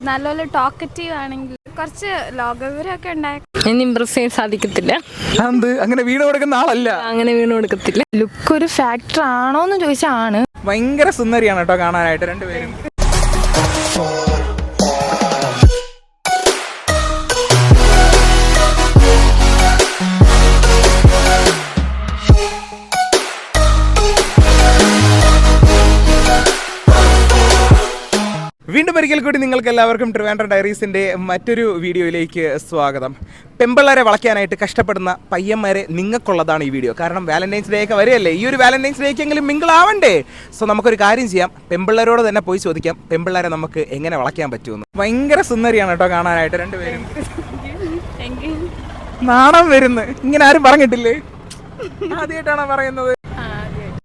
നല്ലപോലെ ടോക്കറ്റീവ് ആണെങ്കിൽ കുറച്ച് ലോകവിവരമൊക്കെ ഉണ്ടാക്കും. ഇംപ്രസ് ചെയ്യാൻ സാധിക്കത്തില്ല. അങ്ങനെ വീണ് കൊടുക്കുന്ന ആളല്ല. അങ്ങനെ വീണ് കൊടുക്കത്തില്ല. ലുക്ക് ഒരു ഫാക്ടർ ആണോന്ന് ചോദിച്ചാൽ ആണ്. ഭയങ്കര സുന്ദരിയാണ് കേട്ടോ കാണാനായിട്ട് രണ്ടുപേരും. വീണ്ടും ഒരിക്കൽ കൂടി നിങ്ങൾക്ക് എല്ലാവർക്കും ട്രിവാൻഡ്രം ഡയറീസിൻ്റെ മറ്റൊരു വീഡിയോയിലേക്ക് സ്വാഗതം. പെമ്പിള്ളേരെ വളയ്ക്കാനായിട്ട് കഷ്ടപ്പെടുന്ന പയ്യന്മാരെ നിങ്ങൾക്കുള്ളതാണ് ഈ വീഡിയോ. കാരണം വാലന്റൈൻസ് ഡേ ഒക്കെ വരെയല്ലേ, ഈ ഒരു വാലന്റൈൻസ് ഡേക്കെങ്കിലും മിങ്കിളാവണ്ടേ. സോ നമുക്കൊരു കാര്യം ചെയ്യാം, പെമ്പിള്ളേരോട് തന്നെ പോയി ചോദിക്കാം പെമ്പിള്ളേരെ നമുക്ക് എങ്ങനെ വളയ്ക്കാൻ പറ്റുമെന്ന്. ഭയങ്കര സുന്ദരിയാണ് കേട്ടോ കാണാനായിട്ട് രണ്ടുപേരും. നാണം വരുന്നു, ഇങ്ങനെ ആരും പറഞ്ഞിട്ടില്ലേ? ആദ്യമായിട്ടാണോ പറയുന്നത്?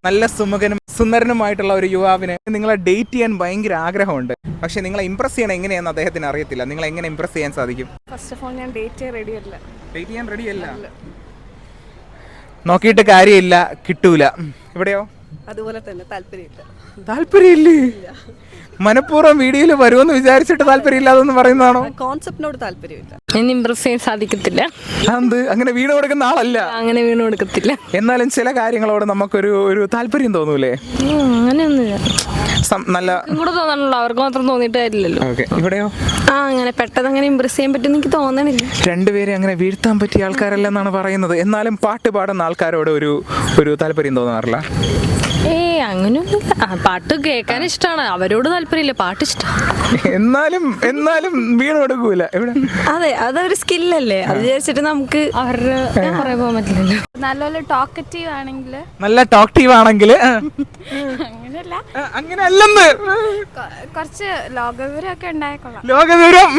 നല്ല സുമുഖനും സുന്ദരനുമായിട്ടുള്ള ഒരു യുവാവിന് നിങ്ങളെ ഡേറ്റ് ചെയ്യാൻ ഭയങ്കര ആഗ്രഹമുണ്ട്. പക്ഷെ നിങ്ങളെ ഇംപ്രസ് ചെയ്യണം എങ്ങനെയാണെന്ന് അദ്ദേഹത്തിന് അറിയത്തില്ല. നിങ്ങൾ എങ്ങനെ ഇംപ്രസ് ചെയ്യാൻ സാധിക്കും? ഫസ്റ്റ് ഓഫ് ഓൾ ഞാൻ ഡേറ്റ് ചെയ്യാൻ റെഡിയല്ല. നോക്കിയിട്ട് കാര്യമില്ല, കിട്ടൂല. ഇവിടെയോ അതുപോലെ തന്നെ താല്പര്യമില്ലേ? മനഃപൂർവ്വം വീഡിയോയിൽ വരുമെന്ന് വിചാരിച്ചിട്ട് താല്പര്യമില്ലാതെന്ന് പറയുന്നതാണോ? കോൺസെപ്റ്റിനോട് താല്പര്യമില്ല. ഇംപ്രസ് ചെയ്യാൻ സാധിക്കത്തില്ല. അങ്ങനെ വീണ് കൊടുക്കുന്ന ആളല്ല. അങ്ങനെ വീണ് കൊടുക്കത്തില്ല. എന്നാലും ചില കാര്യങ്ങളോട് നമുക്കൊരു താല്പര്യം തോന്നൂലേ? അങ്ങനെയൊന്നുമില്ല. നല്ല കൂടെ തോന്നണല്ലോ, അവർക്ക് മാത്രം തോന്നിയിട്ട് കാര്യമില്ലല്ലോ. ഇവിടെയോ അങ്ങനെ പെട്ടെന്ന് അങ്ങനെ ഇംപ്രസ് ചെയ്യാൻ പറ്റും എനിക്ക് തോന്നണില്ല. രണ്ടുപേരെ അങ്ങനെ വീഴ്ത്താൻ പറ്റിയ ആൾക്കാരല്ലെന്നാണ് പറയുന്നത്. എന്നാലും പാട്ട് പാടുന്ന ആൾക്കാരോട് ഒരു താല്പര്യം തോന്നാറില്ല? അങ്ങനെയൊന്നുമില്ല. പാട്ട് കേൾക്കാൻ ഇഷ്ടമാണ്, അവരോട് താല്പര്യമില്ല, പാട്ട് ഇഷ്ടമാണ്. എന്നാലും വീണ് കൊടുക്കൂല. അതെ, അതൊരു സ്കില്ലല്ലേ, അത് വിചാരിച്ചിട്ട് നമുക്ക് അവരുടെ പറയാൻ പോകാൻ പറ്റില്ലല്ലോ. നല്ലപോലെ ടോക്കറ്റീവ് ആണെങ്കിൽ അങ്ങനെയല്ല, അങ്ങനെയല്ലെന്ന് കുറച്ച് ലോകവിവരമൊക്കെ ഉണ്ടായിക്കൊള്ളാം. ലോകവിവരം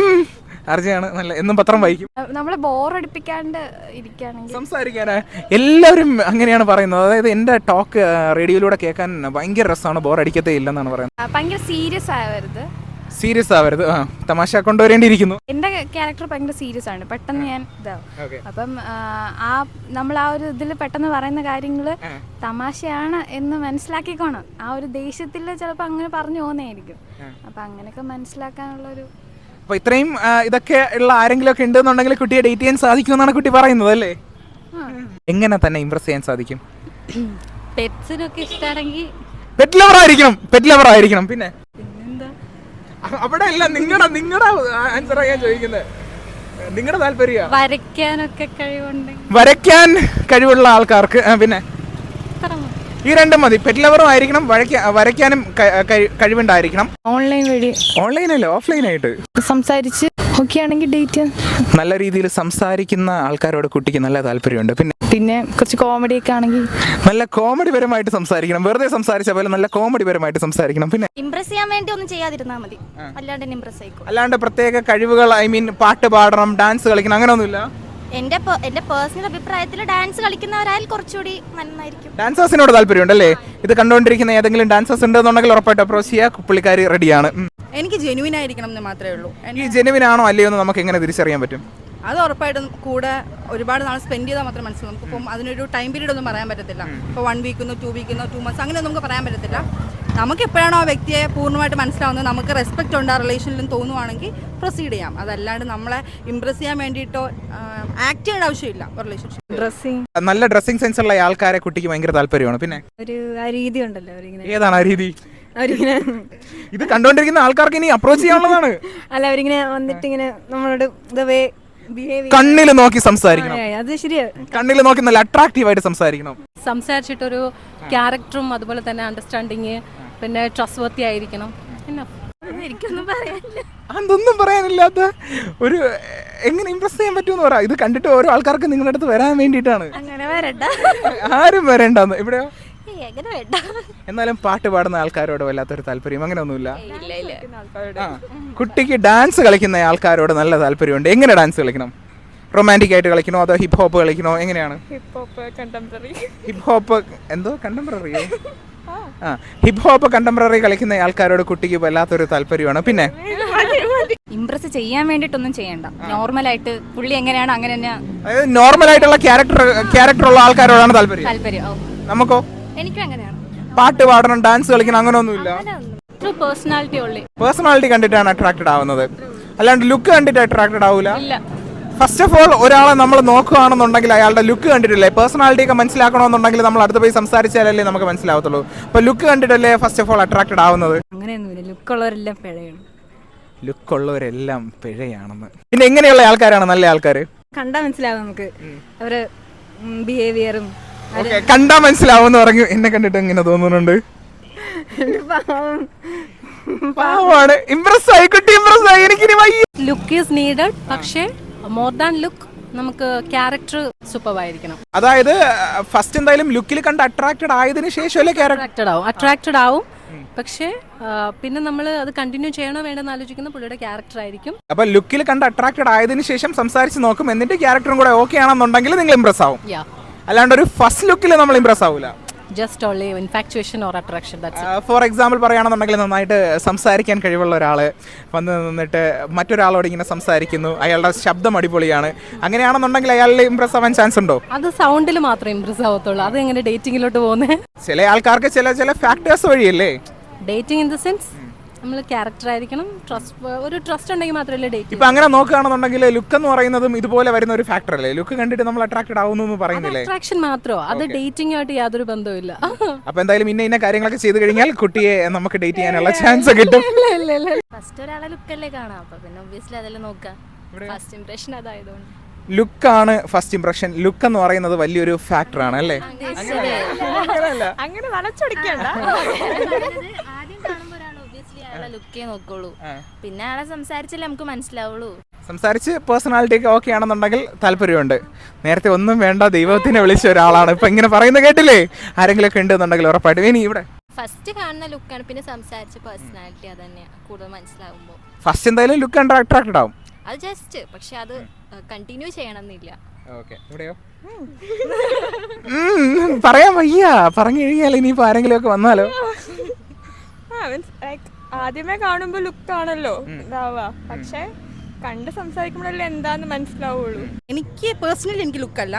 അർജയാണ് നല്ല എന്നും പത്രം വായിക്കും. നമ്മളെ ബോറടിപ്പിക്കാണ്ട് ഇരിക്കുകയാണെങ്കിൽ സംസാരിക്കാനാ എല്ലാവരും അങ്ങനെയാണ് പറയുന്നത്. അതായത് എൻ്റെ ടോക്ക് റേഡിയോയിലൂടെ കേൾക്കാൻ ഭയങ്കര രസമാണ്, ബോർ അടിക്കത്തേ ഇല്ലെന്നാണ് പറയുന്നത്. ഭയങ്കര സീരിയസ് ആവരുത്, തമാശ കൊണ്ടുവരേണ്ടിയിരിക്കുന്നു. എൻ്റെ ക്യാരക്ടർ ഭയങ്കര സീരിയസ് ആണ്, പെട്ടെന്ന് ഞാൻ ഇതാവും. അപ്പം നമ്മൾ ആ ഒരു ഇതിൽ പെട്ടെന്ന് പറയുന്ന കാര്യങ്ങൾ തമാശയാണ് എന്ന് മനസ്സിലാക്കിക്കോണം. ആ ഒരു ദേഷ്യത്തിൽ ചിലപ്പോൾ അങ്ങനെ പറഞ്ഞു പോകുന്നതായിരിക്കും. അപ്പം അങ്ങനെയൊക്കെ മനസ്സിലാക്കാനുള്ളൊരു. അപ്പോൾ ഇത്രയും ഇതൊക്കെ ഉള്ള ആരെങ്കിലും ഒക്കെ ഉണ്ടെന്നുണ്ടെങ്കിൽ കുട്ടിയെ ഡേറ്റ് ചെയ്യാൻ സാധിക്കുമെന്നാണ് കുട്ടി പറയുന്നത് അല്ലേ? എങ്ങനെ തന്നെ ഇംപ്രസ് ചെയ്യാൻ സാധിക്കും? പെറ്റ്സിനൊക്കെ ഇഷ്ടമാണെങ്കിൽ പെറ്റ് ലവർ ആയിരിക്കണം. പിന്നെ അവിടെ അല്ല, നിങ്ങളുടെ ആൻസർ ഞാൻ ചോദിക്കുന്നത്. നിങ്ങളുടെ താല്പര്യം വരയ്ക്കാൻ കഴിവുള്ള ആൾക്കാർക്ക്. പിന്നെ ഈ രണ്ടും മതി. പെറ്റ് ലവറും ആയിരിക്കണം, വരയ്ക്കാനും കഴിവുണ്ടായിരിക്കണം. ഓൺലൈനല്ലേ, ഓഫ്ലൈൻ ആയിട്ട് സംസാരിച്ച് ഓക്കെ ആണെങ്കിൽ ഡേറ്റ്. നല്ല രീതിയിൽ സംസാരിക്കുന്ന ആൾക്കാരോട് കുട്ടിക്ക് നല്ല താല്പര്യമുണ്ട്. പിന്നെ കുറച്ച് കോമഡി ഒക്കെ ആണെങ്കിൽ നല്ല കോമഡി പരമായിട്ട് സംസാരിക്കണം. വെറുതെ സംസാരിച്ച പോലെ നല്ല കോമഡി പരമായിട്ട് സംസാരിക്കണം. പിന്നെ ഇംപ്രസ് ചെയ്യാൻ വേണ്ടി ഒന്നും ചെയ്യാതിരുന്നാൽ മതി, അല്ലാണ്ട് പ്രത്യേക കഴിവുകൾ, പാട്ട് പാടണം, ഡാൻസ് കളിക്കണം, അങ്ങനെയൊന്നുമില്ല. എന്റെ പേഴ്സണൽ അഭിപ്രായത്തിൽ ഡാൻസ് കളിക്കുന്നവരായാൽ കുറച്ചുകൂടി നന്നായിരിക്കും. ഡാൻസേഴ്സിനോട് താല്പര്യമുണ്ടല്ലേ? ഇത് കണ്ടുകൊണ്ടിരിക്കുന്ന ഏതെങ്കിലും ഡാൻസേഴ്സ് ഉണ്ടെന്നുണ്ടെങ്കിൽ ഉറപ്പായിട്ട് അപ്രോച്ച് ചെയ്യുക, പുള്ളിക്കാരി റെഡിയാണ്. എനിക്ക് ജെനുവിൻ ആയിരിക്കണം എന്ന് മാത്രമേ ഉള്ളൂ. ഈ ജെനുവിൻ ആണോ അല്ലയോ എന്ന് നമുക്ക് എങ്ങനെ തിരിച്ചറിയാൻ പറ്റും? അത് ഉറപ്പായിട്ടും കൂടെ ഒരുപാട് നാൾ സ്പെൻഡ് ചെയ്താൽ മാത്രം മനസ്സിലാവും. നമുക്കിപ്പം അതിനൊരു ടൈം പീരീഡ് ഒന്നും പറയാൻ പറ്റത്തില്ല. ഇപ്പോൾ 1 വീക്കെന്നോ 2 വീക്കെന്നോ 2 മന്ത്സ് അങ്ങനെ നമുക്ക് പറയാൻ പറ്റത്തില്ല. നമുക്ക് എപ്പോഴാണോ ആ വ്യക്തിയെ പൂർണ്ണമായിട്ട് മനസ്സിലാവുന്നത്, നമുക്ക് റെസ്പെക്റ്റ് ഉണ്ട് ആ റിലേഷനിലും തോന്നുവാണെങ്കിൽ പ്രൊസീഡ് ചെയ്യാം. അതല്ലാണ്ട് നമ്മളെ ഇംപ്രസ് ചെയ്യാൻ വേണ്ടിയിട്ടോ ആക്ട് ചെയ്യേണ്ട ആവശ്യമില്ല. ഡ്രസ്സിങ്, നല്ല ഡ്രസ്സിംഗ് സെൻസ് ഉള്ള ആൾക്കാരെ കുട്ടിക്ക് ഭയങ്കര താല്പര്യമാണ്. പിന്നെ ഒരു രീതി ഉണ്ടല്ലോ, ഏതാണ് ആ രീതി? ഇത് കണ്ടുകൊണ്ടിരിക്കുന്ന ആൾക്കാർക്ക് ഇനി അപ്രോച്ച് ചെയ്യാനുള്ളതാണ്. അല്ല, അവരിങ്ങനെ വന്നിട്ട് ഇങ്ങനെ നമ്മളോട് കണ്ണിൽ നോക്കി സംസാരിക്കണം. അത് ശരിയാ, കണ്ണിൽ നോക്കി നല്ല അട്രാക്റ്റീവ് ആയിട്ട് സംസാരിക്കണം. സംസാരിച്ചിട്ടൊരു ക്യാരക്ടറും അതുപോലെ തന്നെ അണ്ടർസ്റ്റാൻഡിങ്, പിന്നെ ട്രസ്റ്റ് വർത്തി ആയിരിക്കണം. അതൊന്നും പറയാനില്ലാത്ത ഒരു എങ്ങനെ ഇംപ്രസ് ചെയ്യാൻ പറ്റുമെന്ന് പറ. ഇത് കണ്ടിട്ട് ഓരോ ആൾക്കാർക്ക് നിങ്ങളുടെ അടുത്ത് വരാൻ വേണ്ടിയിട്ടാണ്. ആരും വരണ്ടെന്ന്. ഇവിടെയോ എന്നാലും പാട്ട് പാടുന്ന ആൾക്കാരോട് വല്ലാത്തൊരു താല്പര്യം അങ്ങനെ ഒന്നുമില്ല. കുട്ടിക്ക് ഡാൻസ് കളിക്കുന്ന ആൾക്കാരോട് നല്ല താല്പര്യമുണ്ട്. എങ്ങനെ ഡാൻസ് കളിക്കണം? റൊമാൻറ്റിക് ആയിട്ട് കളിക്കണോ അതോ ഹിപ്പ് ഹോപ്പ് കളിക്കണോ? എങ്ങനെയാണ്? ഹിപ്പ് ഹോപ്പ് എന്തോ കണ്ടംപററിയോ? ഹിപ്പ് ഹോപ്പ് കണ്ടംപററി കളിക്കുന്ന ആൾക്കാരോട് കുട്ടിക്ക് വല്ലാത്തൊരു താല്പര്യമാണ്. പിന്നെ ഇംപ്രസ് ചെയ്യാൻ വേണ്ടിയിട്ടൊന്നും ചെയ്യണ്ട, നോർമലായിട്ട് പുള്ളി എങ്ങനെയാണ് അങ്ങനെ തന്നെ. അതായത് നോർമലായിട്ടുള്ള ക്യാരക്ടർ ഉള്ള ആൾക്കാരോടാണ് താല്പര്യം. നമുക്കോ? എനിക്കും അങ്ങനെയാണ്. പാട്ട് പാടണം, ഡാൻസ് കളിക്കണം, അങ്ങനെ ഒന്നുമില്ല. ക്യാരക്ടർ പേഴ്സണാലിറ്റി ഉള്ളി. പേഴ്സണാലിറ്റി കണ്ടിട്ടാണ് അട്രാക്റ്റഡ് ആവുന്നത്, അല്ലാണ്ട് ലുക്ക് കണ്ടിട്ട് അട്രാക്റ്റഡ് ആവില്ല. ഇല്ല. ഫസ്റ്റ് ഓഫ് ഓൾ ഒരാളെ നമ്മൾ നോക്കുകയാണെന്നുണ്ടെങ്കിൽ അയാളുടെ ലുക്ക് കണ്ടിട്ടില്ലേ, പേഴ്സണാലിറ്റി ഒക്കെ മനസ്സിലാക്കണമെന്നുണ്ടെങ്കിൽ നമ്മൾ അടുത്ത് പോയി സംസാരിച്ചാലല്ലേ നമുക്ക് മനസ്സിലാവത്തുള്ളൂ. അപ്പോൾ ലുക്ക് കണ്ടിട്ടല്ലേ ഫസ്റ്റ് ഓഫ് ഓൾ അട്രാക്റ്റഡ് ആവുന്നത്? അങ്ങനെയൊന്നുമില്ല, ലുക്കുള്ളവരെല്ലാം പിഴയാണ്. ലുക്കുള്ളവരെല്ലാം പിഴയാണെന്ന്. പിന്നെ എങ്ങനെയുള്ള ആൾക്കാരാണ് നല്ല ആൾക്കാർ? കണ്ടാൽ മനസ്സിലാവും നമുക്ക് അവര് ബിഹേവിയറും. കണ്ടാ മനസ്സിലാവുമെന്ന് പറഞ്ഞു. എന്നെ കണ്ടിട്ട് എങ്ങനെ തോന്നുന്നുണ്ട്? പാവമാണ്. ഇംപ്രസ് ആയി കുട്ടി, ഇംപ്രസ് ആയി. എനിക്കിനി വയ്യ. ലുക്ക് ഈസ് നീഡഡ്, പക്ഷേ മോർ ദാൻ ലുക്ക് നമുക്ക് ക്യാരക്ടർ സൂപ്പർ ആയിരിക്കണം. അതായത് ഫസ്റ്റ് എന്തായാലും ലുക്കിൽ കണ്ട് അട്രാക്റ്റഡ് ആയതിനു ശേഷമല്ലേ അട്രാക്റ്റഡ് ആവും. പക്ഷേ പിന്നെ നമ്മൾ അത് കണ്ടിന്യൂ ചെയ്യണോ വേണ്ടെന്ന് ആലോചിക്കുന്ന പുള്ളിയുടെ ക്യാരക്ടർ ആയിരിക്കും. അപ്പൊ ലുക്കിൽ കണ്ട് അട്രാക്റ്റഡ് ആയതിനു ശേഷം സംസാരിച്ച് നോക്കും, എന്നിട്ട് ക്യാരക്ടറും കൂടെ ഓക്കെ ആണെന്നുണ്ടെങ്കിൽ നിങ്ങൾ ഇംപ്രസ് ആവും. അല്ലാണ്ട് ഒരു ഫസ്റ്റ് ലുക്കിൽ നമ്മൾ ഇംപ്രസ് ആവില്ല. Just only infatuation or attraction. For example പറയുകയാണെന്നുണ്ടെങ്കിൽ നന്നായിട്ട് സംസാരിക്കാൻ കഴിവുള്ള ഒരാൾ വന്ന് നിന്നിട്ട് മറ്റൊരാളോട് ഇങ്ങനെ സംസാരിക്കുന്നു, അയാളുടെ ശബ്ദം അടിപൊളിയാണ്, അങ്ങനെയാണെന്നുണ്ടെങ്കിൽ അയാളിൽ ഇംപ്രസ് ആവാൻ ചാൻസ് ഉണ്ടോ? അത് സൗണ്ടിൽ മാത്രമേ ഇംപ്രസ് ആവത്തുള്ളൂ. അത് എങ്ങനെ ഡേറ്റിങ്ങിലോട്ട് പോകുന്നത്? ചില ആൾക്കാർക്ക് ചില ഫാക്ടേഴ്സ് വഴിയല്ലേ ഡേറ്റിംഗ്. ഇൻ ദ സെൻസ് നമ്മൾ ക്യാരക്ടർ ആയിരിക്കണം, ഒരു ട്രസ്റ്റ് ഉണ്ടെങ്കിൽ മാത്രമല്ലേ ഡേറ്റ്. ഇപ്പൊ അങ്ങനെ നോക്കുകയാണെന്നുണ്ടെങ്കിൽ ലുക്ക് എന്ന് പറയുന്നതും ഇതുപോലെ വരുന്ന ഒരു ഫാക്ടർ അല്ലേ? ലുക്ക് കണ്ടിട്ട് നമ്മൾ അട്രാക്റ്റഡ് ആവുന്നു പറയുന്നില്ലേ? അട്രാക്ഷൻ മാത്രമോ? അത് ഡേറ്റിംഗ് ആയിട്ട് യാതൊരു ബന്ധവുമില്ല. അപ്പൊ എന്തായാലും ഇന്ന കാര്യങ്ങളൊക്കെ ചെയ്ത് കഴിഞ്ഞാൽ കുട്ടിയെ നമുക്ക് ഡേറ്റ് ചെയ്യാനുള്ള ചാൻസ് കിട്ടും. ഫസ്റ്റ് ഒരാളെ ലുക്കല്ലേ കാണാം, അപ്പൊ പിന്നെ ഒബ്വിയസ്ലി അതല്ലേ നോക്കാം. ഫസ്റ്റ് ഇംപ്രഷൻ അതായതുകൊണ്ട് ലുക്കാണ് ഫസ്റ്റ് ഇംപ്രഷൻ. ലുക്ക് എന്ന് പറയുന്നത് വലിയൊരു ഫാക്ടറാണ് അല്ലേ? അങ്ങനെ വളച്ചൊടിക്കണ്ട. ആദ്യം കാണുമ്പോൾ ഒരാൾ ഒബ്വിയസ്ലി അയാളെ ലുക്കേ നോക്കുള്ളൂ, പിന്നെ അയാളെ സംസാരിച്ചല്ലേ നമുക്ക് മനസ്സിലാവുള്ളൂ. സംസാരിച്ച് പേഴ്സണാലിറ്റി ഒക്കെ ഓക്കെ ആണെന്നുണ്ടെങ്കിൽ താല്പര്യമുണ്ട്. നേരത്തെ ഒന്നും വേണ്ട ദൈവത്തിനെ വിളിച്ച ഒരാളാണ് ഇപ്പൊ ഇങ്ങനെ പറയുന്നത് കേട്ടില്ലേ? ആരെങ്കിലും ഒക്കെ ഉണ്ടെന്നുണ്ടെങ്കിൽ ഉറപ്പായിട്ടും. ഇനി ഇവിടെ ഫസ്റ്റ് കാണുന്ന ലുക്കാണ്, പിന്നെ സംസാരിച്ച പേഴ്സണാലിറ്റി അത് തന്നെയാണ് കൂടുതൽ മനസ്സിലാവുമ്പോൾ. ഫസ്റ്റ് എന്തായാലും ലുക്ക് കണ്ട് അട്രാക്റ്റഡ് ആവും, അത് ജസ്റ്റ്, പക്ഷെ അത് കണ്ടിന്യൂ ചെയ്യണമെന്നില്ല. പറയാൻ വയ്യ, പറഞ്ഞു കഴിഞ്ഞാൽ ഇനിയിപ്പോ ആരെങ്കിലും ഒക്കെ വന്നാലോ? ആദ്യമേ കാണുമ്പോ ലുക്കാണല്ലോ ഉണ്ടാവുക, പക്ഷെ കണ്ട് സംസാരിക്കുമ്പോഴല്ലേ എന്താന്ന് മനസ്സിലാവുള്ളൂ. എനിക്ക് ലുക്കല്ല,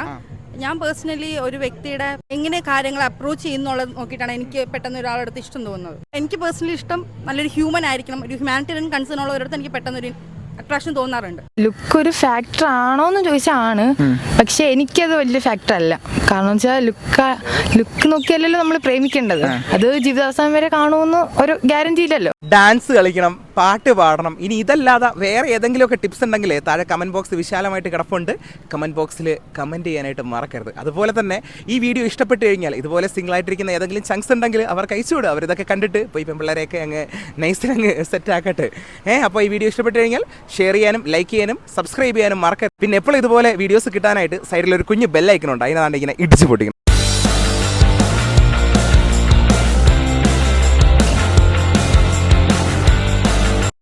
ഞാൻ പേഴ്സണലി ഒരു വ്യക്തിയുടെ എങ്ങനെ കാര്യങ്ങൾ അപ്രോച്ച് ചെയ്യുന്നുള്ളത് നോക്കിയിട്ടാണ് എനിക്ക് പെട്ടെന്ന് ഒരാളുടെ അടുത്ത് ഇഷ്ടം തോന്നുന്നത്. എനിക്ക് പേഴ്സണലി ഇഷ്ടം നല്ലൊരു ഹ്യൂമൻ ആയിരിക്കണം, ഒരു ഹ്യൂമാനിറ്റേറിയൻ കൺസേൺ ഉള്ള ഒരിടത്ത് എനിക്ക് പെട്ടെന്നൊരു അട്രാക്ഷൻ തോന്നാറുണ്ട്. ലുക്ക് ഒരു ഫാക്ടർ ആണോ എന്ന് ചോദിച്ചാൽ ആണ്, പക്ഷെ എനിക്കത് വലിയ ഫാക്ടർ അല്ല. കാരണം വെച്ചാൽ ലുക്ക് നോക്കിയല്ലല്ലോ നമ്മൾ പ്രേമിക്കേണ്ടത്. അത് ജീവിതാവസാനം വരെ കാണുമെന്ന് ഒരു ഗ്യാരണ്ടി ഇല്ലല്ലോ. ഡാൻസ് കളിക്കണം, പാട്ട് പാടണം, ഇനി ഇതല്ലാതെ വേറെ ഏതെങ്കിലുമൊക്കെ ടിപ്സ് ഉണ്ടെങ്കിൽ താഴെ കമൻറ്റ് ബോക്സ് വിശാലമായിട്ട് കിടപ്പുണ്ട്. കമൻറ്റ് ബോക്സിൽ കമൻറ്റ് ചെയ്യാനായിട്ട് മറക്കരുത്. അതുപോലെ തന്നെ ഈ വീഡിയോ ഇഷ്ടപ്പെട്ട് കഴിഞ്ഞാൽ ഇതുപോലെ സിംഗിളായിട്ടിരിക്കുന്ന ഏതെങ്കിലും ചങ്സ് ഉണ്ടെങ്കിൽ അവർക്ക് അയച്ചുവിടുക. അവരിതൊക്കെ കണ്ടിട്ട് പോയി പെൺപിള്ളേരെയൊക്കെ അങ്ങ് നൈസിലങ്ങ് സെറ്റ് ആക്കട്ടെ. അപ്പോൾ ഈ വീഡിയോ ഇഷ്ടപ്പെട്ട് കഴിഞ്ഞാൽ ഷെയർ ചെയ്യാനും ലൈക്ക് ചെയ്യാനും സബ്സ്ക്രൈബ് ചെയ്യാനും മറക്കരുത്. പിന്നെ എപ്പോഴും ഇതുപോലെ വീഡിയോസ് കിട്ടാനായിട്ട് സൈഡിൽ ഒരു കുഞ്ഞ് ബെല്ലൈക്കൺ ഉണ്ട്, അതിനാണ് ഇങ്ങനെ ഇടിച്ച് പൊട്ടിക്കണം.